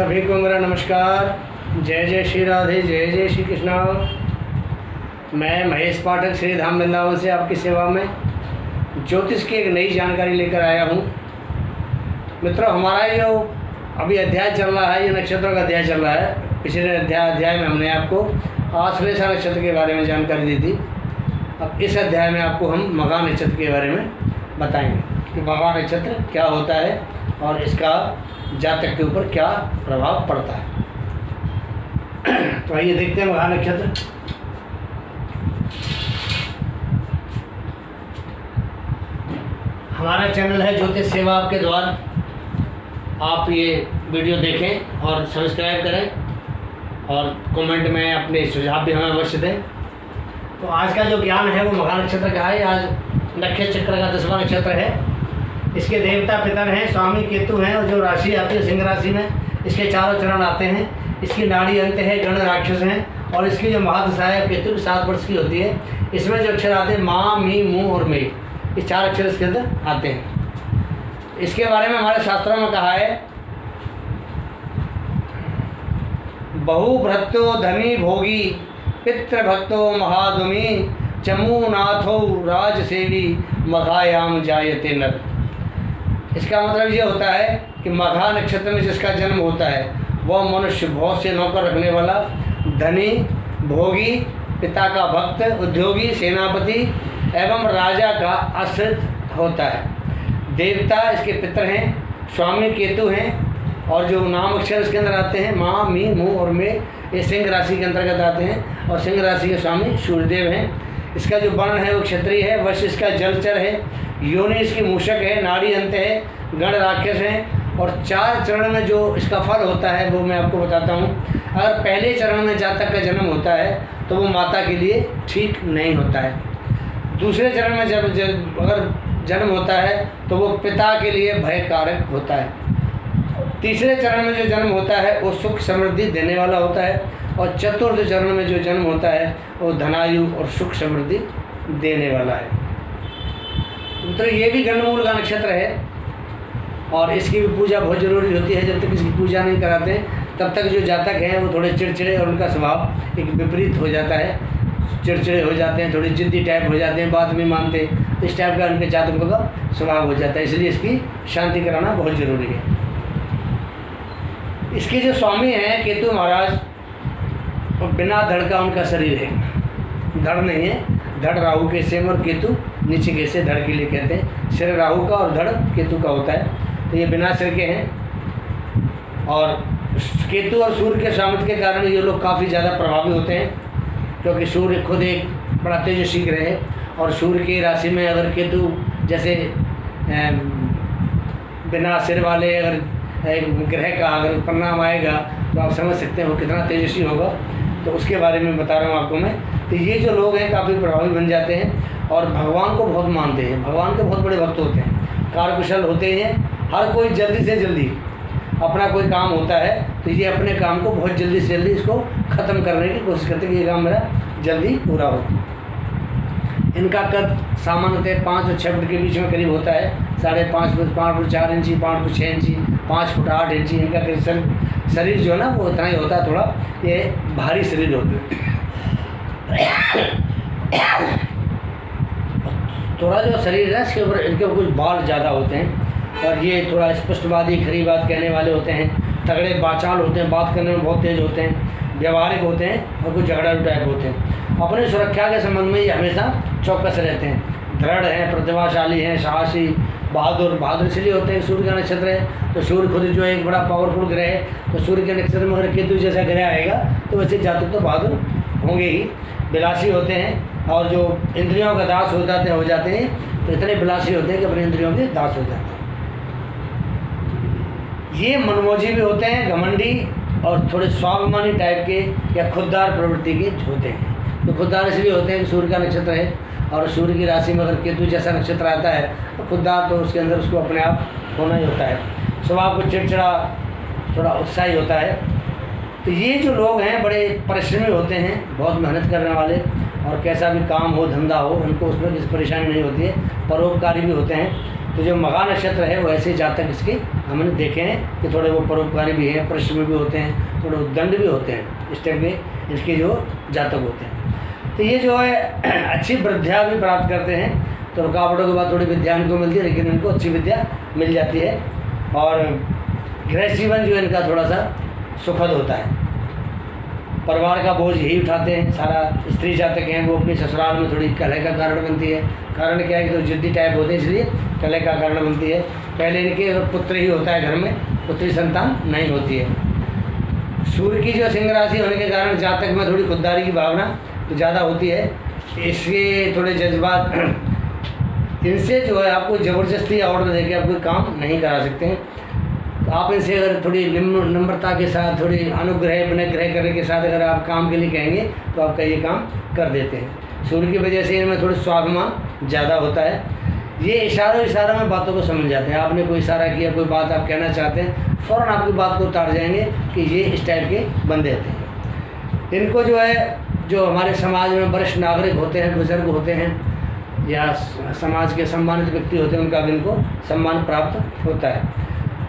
सभी को मेरा नमस्कार। जय जय श्री राधे, जय जय श्री कृष्णा। मैं महेश पाठक श्री धाम वृंदावन से आपकी सेवा में ज्योतिष की एक नई जानकारी लेकर आया हूँ। मित्रों, हमारा जो अभी अध्याय चल रहा है, ये नक्षत्रों का अध्याय चल रहा है। पिछले अध्याय में हमने आपको आश्लेषा नक्षत्र के बारे में जानकारी दी थी। अब इस अध्याय में आपको हम मघा नक्षत्र के बारे में बताएंगे कि मघा नक्षत्र क्या होता है और इसका जातक के ऊपर क्या प्रभाव पड़ता है। तो आइए देखते हैं मघा नक्षत्र। हमारा चैनल है ज्योतिष सेवा आपके द्वार। आप ये वीडियो देखें और सब्सक्राइब करें और कमेंट में अपने सुझाव भी हमें अवश्य दें। तो आज का जो ज्ञान है वो मघा नक्षत्र का है। आज नक्षत्र चक्र का 10वां नक्षत्र है। इसके देवता पितर हैं, स्वामी केतु हैं, और जो राशि आती है सिंह राशि में, इसके चारों चरण आते हैं। इसकी नाड़ी अंत है, गण राक्षस हैं, और इसकी जो महादशा है केतु 7 वर्ष की होती है। इसमें जो अक्षर आते हैं माँ, मी, मुँह और मे, ये 4 अक्षर इसके अंदर आते हैं। इसके बारे में हमारे शास्त्रों में कहा है, बहुभ्रतो धनी भोगी पितृभक्तो महादुमी चमूनाथो राजसेवी मघायाम जायते नर। इसका मतलब ये होता है कि मघा नक्षत्र में जिसका जन्म होता है वह मनुष्य बहुत से नौकर रखने वाला, धनी, भोगी, पिता का भक्त, उद्योगी, सेनापति एवं राजा का आश्रित होता है। देवता इसके पितर हैं, स्वामी केतु हैं, और जो नाम अक्षर इसके अंदर आते हैं माँ, मी, मुँह और मे, ये सिंह राशि के अंतर्गत आते हैं। और सिंह राशि के स्वामी सूर्यदेव हैं। इसका जो वर्ण है वो क्षत्रिय है। वश इसका जलचर है। योनि इसकी मूषक है। नाड़ी अंत है। गण राक्षस हैं। और 4 चरण में जो इसका फल होता है वो मैं आपको बताता हूँ। अगर पहले चरण में जातक का जन्म होता है तो वो माता के लिए ठीक नहीं होता है। दूसरे चरण में जब अगर जन्म होता है तो वो पिता के लिए भयकारक होता है। तीसरे चरण में जो जन्म होता है वो सुख समृद्धि देने वाला होता है। और चतुर्थ चरण में जो जन्म होता है वो धनायु और सुख समृद्धि देने वाला है। तो ये भी गंडमूल का नक्षत्र है और इसकी भी पूजा बहुत ज़रूरी होती है। जब तक इसकी पूजा नहीं कराते तब तक जो जातक हैं वो थोड़े चिड़चिड़े और उनका स्वभाव एक विपरीत हो जाता है। चिड़चिड़े हो जाते हैं, थोड़ी जिद्दी टाइप हो जाते हैं, बात नहीं मानते। तो इस टाइप का उनके जातकों का स्वभाव हो जाता है। इसलिए इसकी शांति कराना बहुत ज़रूरी है। इसके जो स्वामी हैं केतु महाराज, और बिना धड़ का उनका शरीर है। धड़ नहीं है, धड़ राहु के सेम और केतु नीचे के से धड़ के लिए कहते हैं। सिर राहु का और धड़ केतु का होता है। तो ये बिना सिर के हैं। और केतु और सूर्य के सामर्थ्य के कारण ये लोग काफ़ी ज़्यादा प्रभावी होते हैं, क्योंकि सूर्य खुद एक बड़ा तेजस्वी ग्रह है। और सूर्य की राशि में अगर केतु जैसे बिना सिर वाले अगर एक ग्रह का अगर परिणाम आएगा तो आप समझ सकते हैं वो कितना तेजस्वी होगा। तो उसके बारे में बता रहा हूँ आपको मैं। तो ये जो लोग हैं काफ़ी प्रभावी बन जाते हैं और भगवान को बहुत मानते हैं। भगवान के बहुत बड़े भक्त होते हैं, कार्यकुशल होते हैं। हर कोई जल्दी से जल्दी अपना कोई काम होता है तो ये अपने काम को बहुत जल्दी से जल्दी इसको ख़त्म करने की कोशिश करते हैं कि ये काम मेरा जल्दी पूरा हो। इनका कद सामान्यतः 5 और 6 फुट के बीच में करीब होता है। 5.5 फुट, 5 फुट 4 इंची, 5 फुट 6 इंची, 5 फुट 8 इंची इनका शरीर जो है ना वो उतना ही होता है। थोड़ा ये भारी शरीर होते हैं। थोड़ा जो शरीर है इसके ऊपर इनके कुछ बाल ज़्यादा होते हैं और ये थोड़ा स्पष्टवादी, खरी बात कहने वाले होते हैं। तगड़े बाचाल होते हैं, बात करने में बहुत तेज़ होते हैं, व्यवहारिक होते हैं और कुछ झगड़ालू टाइप होते हैं। अपनी सुरक्षा के संबंध में ये हमेशा चौकस रहते हैं। दृढ़ हैं, प्रतिभाशाली हैं, साहसी, बहादुर इसलिए होते हैं। सूर्य का नक्षत्र है तो सूर्य खुद जो है एक बड़ा पावरफुल ग्रह है। तो सूर्य के नक्षत्र में अगर केतु जैसा ग्रह आएगा तो वैसे जातक तो बहादुर होंगे ही। विलासी होते हैं और जो इंद्रियों का दास हो जाते हैं तो इतने विलासी होते हैं कि अपने इंद्रियों के दास हो जाते हैं। ये मनमोजी भी होते हैं, घमंडी और थोड़े स्वाभिमानी टाइप के या खुददार प्रवृत्ति के होते हैं। तो खुददार इसलिए होते हैं कि सूर्य का नक्षत्र है और सूर्य की राशि में अगर केतु जैसा नक्षत्र आता है तो खुददार तो उसके अंदर उसको अपने आप होना ही होता है। स्वभाव को चिड़चिड़ा, थोड़ा उत्साही होता है। तो ये जो लोग हैं बड़े परिश्रमी होते हैं, बहुत मेहनत करने वाले, और कैसा भी काम हो, धंधा हो, उनको उसमें किसी परेशानी नहीं होती है। परोपकारी भी होते हैं। तो जो मघा नक्षत्र है वो ऐसे जातक इसके हमने देखे हैं कि थोड़े वो परोपकारी भी हैं, परिश्रमी भी होते हैं, थोड़े उद्दंड भी होते हैं, इस टाइप के इसके जो जातक होते हैं। तो ये जो है अच्छी विद्या भी प्राप्त करते हैं। तो रुकावटों के बाद थोड़ी विद्या इनको मिलती है, लेकिन इनको अच्छी विद्या मिल जाती है। और गृह जीवन जो इनका थोड़ा सा सुखद होता है, परिवार का बोझ यही उठाते हैं सारा। स्त्री जातक हैं वो अपनी ससुराल में थोड़ी कलह का कारण बनती है। कारण क्या है कि तो जिद्दी टाइप होते हैं, इसलिए कलह का कारण बनती है। पहले इनके अगर पुत्र ही होता है घर में, पुत्री संतान नहीं होती है। सूर्य की जो सिंह राशि होने के कारण जातक में थोड़ी खुददारी की भावना तो ज़्यादा होती है। इसके थोड़े जज्बात, इनसे जो है आपको ज़बरदस्ती ऑर्डर देके आप कोई काम नहीं करा सकते हैं। तो आप इनसे अगर थोड़ी नम्रता के साथ, थोड़ी अनुग्रह विनग्रह करने के साथ अगर आप काम के लिए कहेंगे तो आपका ये काम कर देते हैं। सूर्य की वजह से इनमें थोड़ी स्वाभिमान ज़्यादा होता है। ये इशारों में बातों को समझ जाते हैं। आपने कोई इशारा किया, कोई बात आप कहना चाहते हैं, फ़ौरन आपकी बात को उतार जाएंगे कि ये इस टाइप के बंदे होते हैं। इनको जो है, जो हमारे समाज में वरिष्ठ नागरिक होते हैं, बुजुर्ग होते हैं या समाज के सम्मानित व्यक्ति होते हैं, उनका भी इनको सम्मान प्राप्त होता है।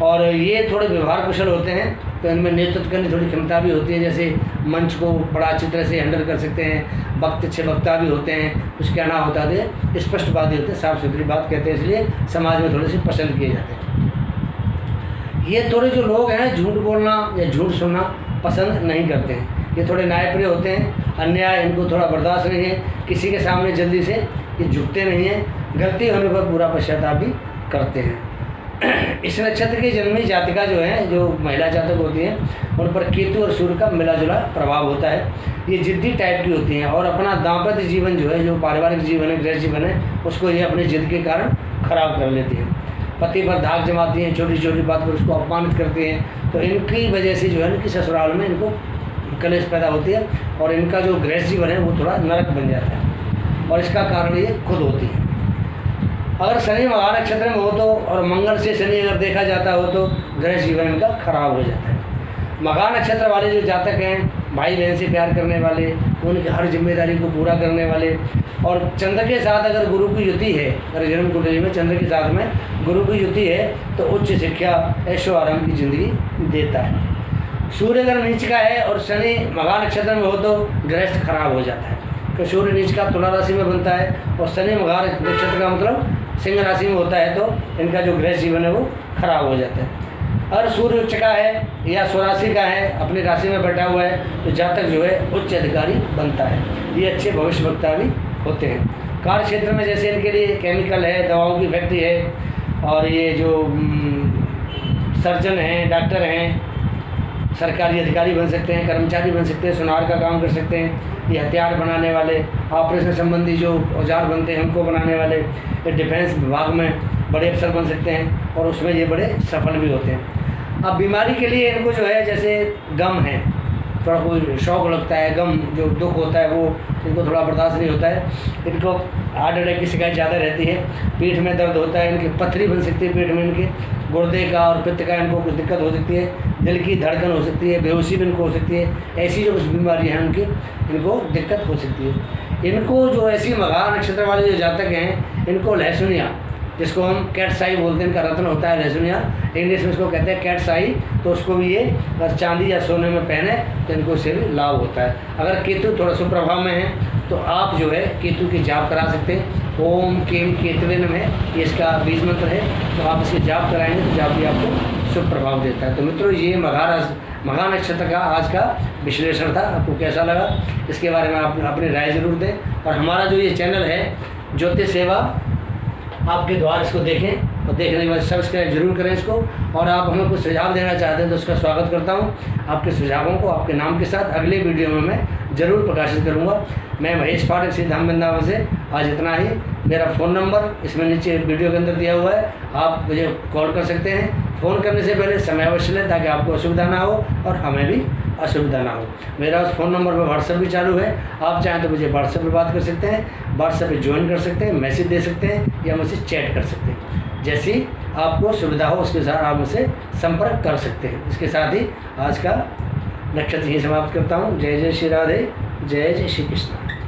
और ये थोड़े व्यवहार कुशल होते हैं, तो इनमें नेतृत्व करने की थोड़ी क्षमता भी होती है। जैसे मंच को बड़ा अच्छी तरह से हैंडल कर सकते हैं। वक्त अच्छे वक्ता भी होते हैं, कुछ कहना होता है, स्पष्टवादी होते हैं, साफ सुथरी बात कहते हैं, इसलिए समाज में थोड़े से पसंद किए जाते हैं। ये थोड़े जो लोग हैं झूठ बोलना या झूठ सुनना पसंद नहीं करते हैं। ये थोड़े न्यायप्रिय होते हैं, अन्याय इनको थोड़ा बर्दाश्त नहीं है। किसी के सामने जल्दी से ये झुकते नहीं हैं, गलती होने पर पूरा पश्चाताप भी करते हैं। इस नक्षत्र की जन्मी जातिका जो है, जो महिला जातक होती हैं, उन पर केतु और सूर्य का मिला जुला प्रभाव होता है। ये जिद्दी टाइप की होती हैं और अपना दाम्पत्य जीवन जो है, जो पारिवारिक जीवन है, गृह जीवन है, उसको ये अपनी जिद के कारण खराब कर लेती हैं। पति पर धाक जमाती हैं, छोटी छोटी बात पर उसको अपमानित करती हैं। तो इनकी वजह से जो है इनकी ससुराल में इनको कलेश पैदा होती है और इनका जो गृह जीवन है वो थोड़ा नरक बन जाता है। और इसका कारण ये खुद होती है। अगर शनि मघा नक्षत्र में हो तो, और मंगल से शनि अगर देखा जाता हो तो गृह जीवन इनका खराब हो जाता है। मघा नक्षत्र वाले जो जातक हैं, भाई बहन से प्यार करने वाले, उनकी हर जिम्मेदारी को पूरा करने वाले, और चंद्र के साथ अगर गुरु की युति है, अगर जन्म कुंडली में चंद्र के साथ में गुरु की युति है तो उच्च शिक्षा, ऐशो आराम की जिंदगी देता है। सूर्य अगर नीच का है और शनि मघा नक्षत्र में हो तो गृहस्थ खराब हो जाता है। तो सूर्य नीच का तुला राशि में बनता है और शनि मघा नक्षत्र का मतलब सिंह राशि में होता है, तो इनका जो गृह जीवन है वो खराब हो जाता है। अगर सूर्य उच्च का है या स्वराशि का है, अपनी राशि में बैठा हुआ है, तो जातक जो है उच्च अधिकारी बनता है। ये अच्छे भविष्य वक्ता भी होते हैं। कार्य क्षेत्र में जैसे इनके लिए केमिकल है, दवाओं की फैक्ट्री है, और ये जो सर्जन हैं, डॉक्टर हैं, सरकारी अधिकारी बन सकते हैं, कर्मचारी बन सकते हैं, सुनार का काम कर सकते हैं। ये हथियार बनाने वाले, ऑपरेशन संबंधी जो औजार बनते हैं उनको बनाने वाले, ये डिफेंस विभाग में बड़े अफसर बन सकते हैं और उसमें ये बड़े सफल भी होते हैं। अब बीमारी के लिए इनको जो है, जैसे गम है, थोड़ा कोई शौक लगता है, गम जो दुख होता है वो इनको थोड़ा बर्दाश्त नहीं होता है। इनको हार्ट अटैक की शिकायत ज़्यादा रहती है, पीठ में दर्द होता है, इनकी पथरी बन सकती है पेट में, इनके गुर्दे का और पित्त का इनको कुछ दिक्कत हो सकती है, दिल की धड़कन हो सकती है, बेहोशी भी इनको हो सकती है। ऐसी जो कुछ बीमारियाँ हैं उनकी इनको दिक्कत हो सकती है। इनको जो ऐसी मघा नक्षत्र वाले जो जातक हैं, इनको लहसुनिया, जिसको हम कैट्स आई बोलते हैं, इनका रत्न होता है लहसुनिया, इंग्लिश में इसको कहते हैं कैट्स आई, तो उसको भी ये अगर चांदी या सोने में पहने तो इनको इससे भी लाभ होता है। अगर केतु थोड़ा सुप्रभाव में है तो आप जो है केतु की जाप करा सकते हैं। ओम केम केतवे नमः है, ये इसका बीज मंत्र है, तो आप इसकी जाप कराएंगे तो जाप भी आपको शुभ प्रभाव देता है। तो मित्रों, ये मघा नक्षत्र का आज का विश्लेषण था। आपको कैसा लगा इसके बारे में आप अपनी राय जरूर दें। और हमारा जो ये चैनल है ज्योतिष सेवा, आपके द्वार इसको देखें और देखने के बाद सब्सक्राइब जरूर करें इसको। और आप हमें कुछ सुझाव देना चाहते हैं तो उसका स्वागत करता हूं। आपके सुझावों को आपके नाम के साथ अगले वीडियो में मैं ज़रूर प्रकाशित करूंगा। मैं महेश पाठक श्री धाम वृंदावन से आज इतना ही। मेरा फ़ोन नंबर इसमें नीचे वीडियो के अंदर दिया हुआ है, आप मुझे कॉल कर सकते हैं। फ़ोन करने से पहले समय अवश्य लें ताकि आपको असुविधा ना हो और हमें भी असुविधा ना हो। मेरा उस फ़ोन नंबर पर व्हाट्सएप भी चालू है, आप चाहें तो मुझे व्हाट्सएप पर बात कर सकते हैं, व्हाट्सएप पर ज्वाइन कर सकते हैं, मैसेज दे सकते हैं या मुझसे चैट कर सकते हैं। जैसी आपको सुविधा हो उसके साथ आप मुझसे संपर्क कर सकते हैं। इसके साथ ही आज का नक्षत्र ही समाप्त करता हूँ। जय जय श्री राधे, जय जय श्री कृष्ण।